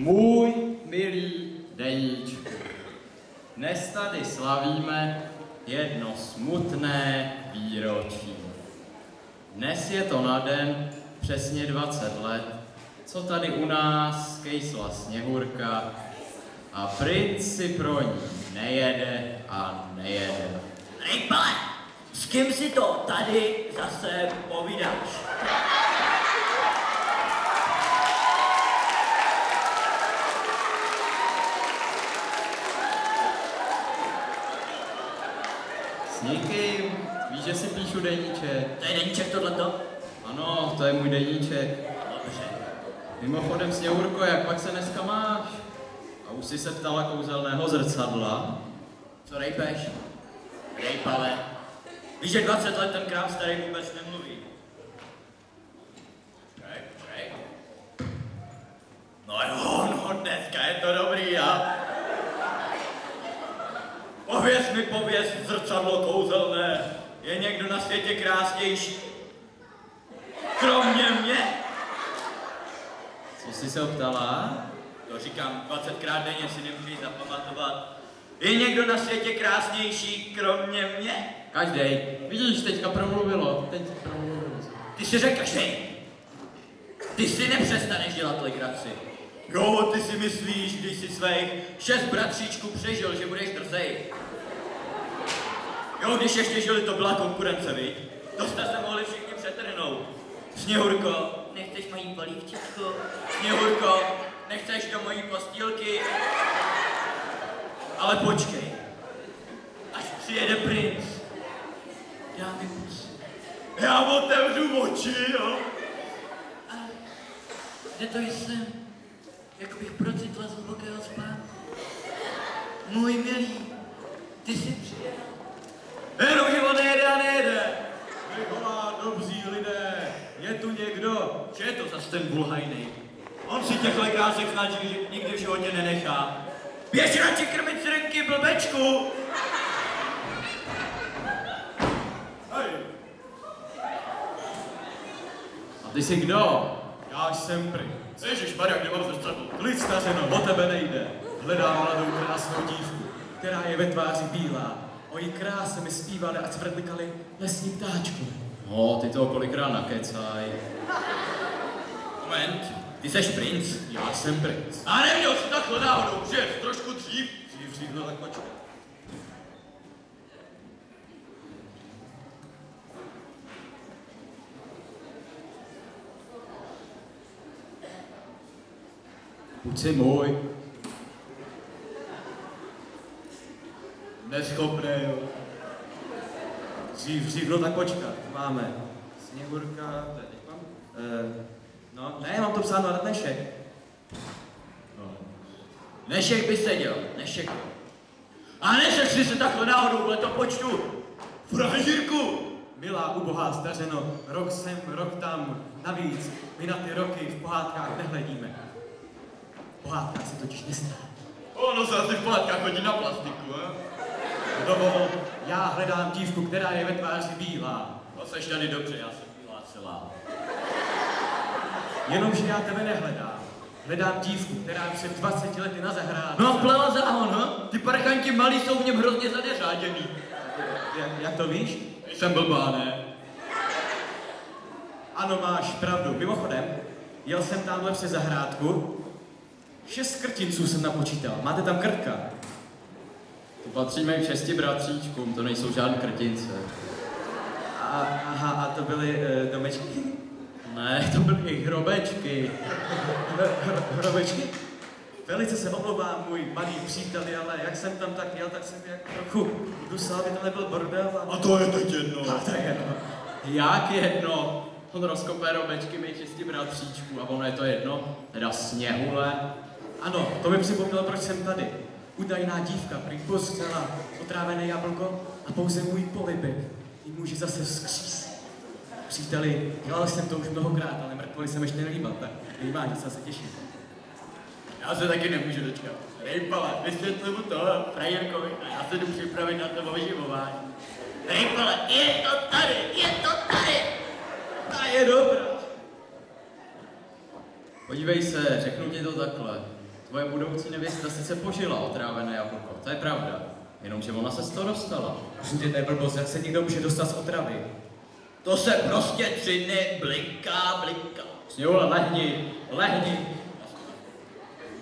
Můj milý deníčku, dnes tady slavíme jedno smutné výročí. Dnes je to na den přesně 20 let, co tady u nás skejsla Sněhurka a princ si pro ní nejede a nejede. Rejpale, s kým si to tady zase povídáš? S nikým? Víš, že si píšu deníček? To je deníček tohleto? Ano, to je můj deníček. Dobře. Mimochodem, Sněhurko, jak pak se dneska máš? A už jsi se ptala kouzelného zrcadla? Co rejpeš? Rejpale, víš, že 20 let ten krám starý vůbec nemluví. Počkej. No jo, no dneska je to dobrý, a? Pověz, zrcadlo kouzelné, je někdo na světě krásnější? Kromě mě? Co jsi se ptala? To říkám 20krát denně, si nemůžeš zapamatovat. Je někdo na světě krásnější, kromě mě? Každej. Vidíš, teďka promluvilo. Ty si řekl každej. Ty si nepřestaneš dělat legraci. Jo, ty si myslíš, když si svých 6 bratříčků přežil, že budeš drzej. Jo, když ještě žili, to byla konkurence, viď? To jste se mohli všichni přetrhnout. Sněhurko, nechceš mojí polívčičku? Sněhurko, nechceš do mojí postýlky? Ale počkej, až přijede princ, dá mi pusu. Já otevřu oči, jo? A kde to jsem? Jak bych procitla z hlubokého spánku. Můj milý, ty jsi přijel. Jenomže on nejede a nejede. Vyvolá, dobří lidé, je tu někdo? Že je to zas ten bulhajnej? On si těchhle krásek snaží, nikdy v životě nenechá. Běž radši krmit srnky, blbečku! Hej! A ty jsi kdo? Já jsem pryč. Ježišmarja, kde mám zrcadlo? Klid, stařeno, o tebe nejde. Hledám mladou krásnou dívku, která je ve tváři bílá. O její kráse mi zpívali a cvrlikali lesní ptáčku. No, ty toho kolikrát nakecaj. Moment, ty seš princ? Já jsem princ. A neměl jsi takhle náhodou přijet trošku dřív? Dřív, no tak počkej. Buď si můj. Neschopný, jo. Dřív, no tak počkat. Máme Sněhurka, to je teď mám. No, ne, mám to psáno na dnešek. No. Nešek by seděl, nešek. A nesešli se takhle náhodou v letopočtu. Fražírku! Milá ubohá stařeno, rok sem, rok tam. Navíc, my na ty roky v pohádkách nehledíme. Pohádka se totiž nestá. Ono se asi v pohádkách chodí na plastiku, a? Dovol, já hledám dívku, která je ve tváři bílá. No seš tady dobře, já jsem bílá celá. Jenomže já tebe nehledám. Hledám dívku, která před 20 lety na zahrádce. No plela záhon, no? Ty parchanti malí jsou v něm hrozně zaneřáděný. Jak to víš? Jsem blbá, ne? Ano, máš pravdu. Mimochodem, jel jsem tamhle přes zahrádku. 6 krtinců jsem napočítal. Máte tam krtka? To patří mým 6 bratříčkům, to nejsou žádný krtince. Aha, a to byly domečky? Ne, to byly hrobečky. Hrobečky? Velice se omlouvám, můj malý příteli, ale jak jsem tam tak jel, tak jsem jak trochu dusal, aby to nebyl bordel. A to je teď jedno. A to je jedno. Jak jedno? On rozkopé hrobečky mých 6 bratříčků a ono je to jedno, teda Sněhule. Ano, to mi připomnělo, proč jsem tady. Údajná dívka prý pozřela otrávené jablko a pouze můj polibek ji může zase vzkřísit. Příteli, dělal jsem to už mnohokrát, ale mrtvoli jsem ještě nelíbal, tak nejmá nic, se těším. Já se taky nemůžu dočkat. Rejpale, vysvětli mu to, frajerkovi, a já se jdu připravit na to oživování. Rejpale, je to tady, je to tady! Ta je dobrá. Podívej se, řeknu ti to takhle. Tvoje budoucí nevěsta sice požila otrávené jablko, to je pravda. Jenomže ona se z toho dostala. Prosím tě, to je blbost, jak se někdo může dostat z otravy. To se prostě 3 dny bliká. Sněhule, lehni.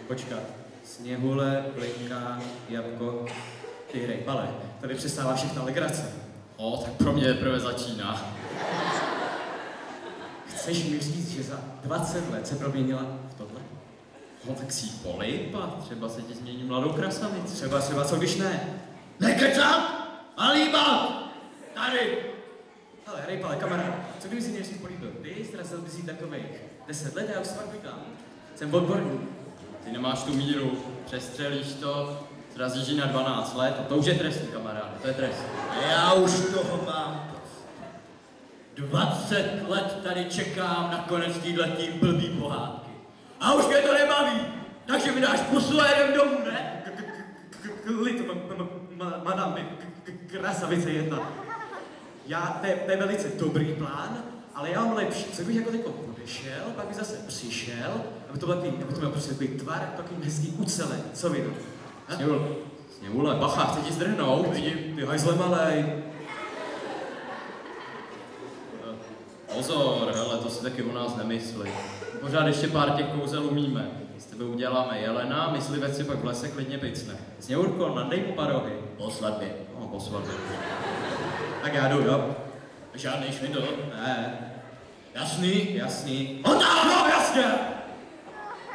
Počkat. Sněhule, blinká, jabko. Ty rejpale, tady přestává všechna legrace. Tak pro mě teprve začíná. Chceš mi říct, že za 20 let se proměnila v tohle? Tak si ji polip a třeba se ti změní mladou krasavici. Třeba, co když ne? Nekecat! Malý bal! Tady! Ale rejpale, kamarád, co kdyby si mě říct políbil? Ty ztrazil bys jí takových 10 let a já už se pak vykám. Jsem odborník. Ty nemáš tu míru, přestřelíš to, zrazíš ji na 12 let a to už je trestný, kamaráde, to je trest. Já už toho mám. 20 let tady čekám na konec téhletý blbý pohádky. A už mě to nebaví. Takže mi dáš pusu a jedem domů, ne? Klid, madam, krasavice jedna. To je velice dobrý plán, ale já mám lepší. Co bych jako teďko odešel, pak bych zase přišel, aby to byl prostě takový tvar, takový hezký ucelený. Co vy to? Sněhule, bacha, chci ti zdrhnout. Ty hajzle malej. Pozor, hele, to si taky o nás nemyslí. Pořád ještě pár těch kouzel umíme. S tebe uděláme jelena, myslivec si pak v lese klidně picne. Sněhurko, nadej mu parohy. Po svatbě. No, po svatbě. Tak já jdu, jo? Žádnej švindl. Ne, Jasný. no jasně!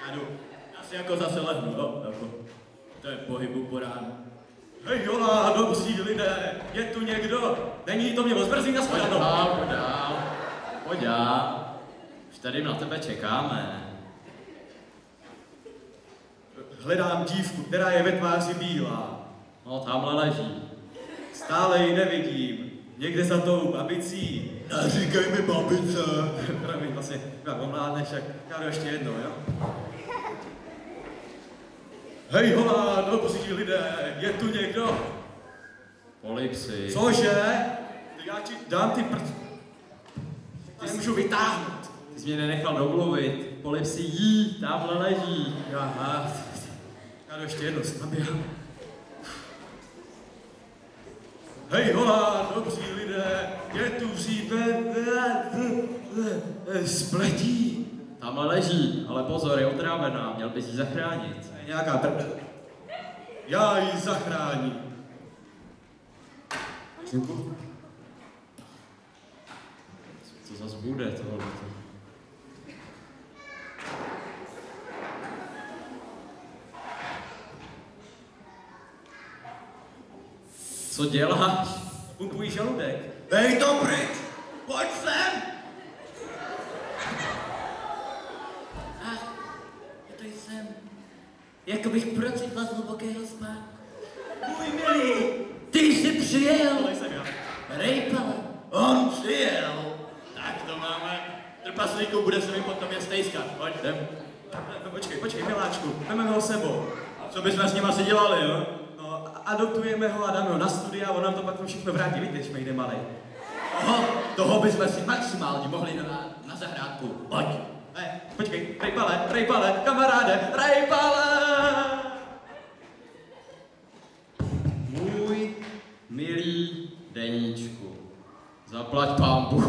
Já jdu. Já si jako zase lehnu, jo? Jako. To je pohybu po ránu. Hej jola, dobří lidé, je tu někdo? Není to mě moc brzy na shledanou. Pojď dál. Už tady na tebe čekáme. Hledám dívku, která je ve tváři bílá. No, tamhle leží. Stále ji nevidím. Někde za tou babicí. Neříkej mi babice. Promiň, vlastně, já omládneš, tak já jdu ještě jednou, jo? Hej hola, dobří lidé, je tu někdo? Polip si. Cože? Já ti dám ty Ty nemůžu vytáhnout. Ty jsi mě nenechal domluvit. Polip si jí, tamhle leží. Aha, já jdu ještě jednou, se naběhám. Hej hola, dobří lidé, je tu spletí. Tamhle leží, ale pozor, je otrávená, měl bys ji zachránit. To je nějaká Já ji zachráním. Synku? Co zas bude tohle? Co děláš? Pumpují žaludek. Dej to pryč! Pojď sem! To jsem. Jako bych procitla z hlubokého spánku. Můj milý, ty jsi přijel! Ale jsem já. Rejpale, on přijel! Tak to máme. Trpaslíku, bude se mi potom je stejskat. Pojď, jdem. Počkej, miláčku, jdeme ho sebou. Co bychom s ním asi dělali, jo? No, adoptujeme ho a dáme ho na studia a on nám to pak všechno vrátí, víte, když jde malej. Toho bychom si maximálně mohli na zahrádku. Pojď. Počkej, Rejpale, kamaráde, Rejpale! Můj milý deníčku, zaplať pán Bůh.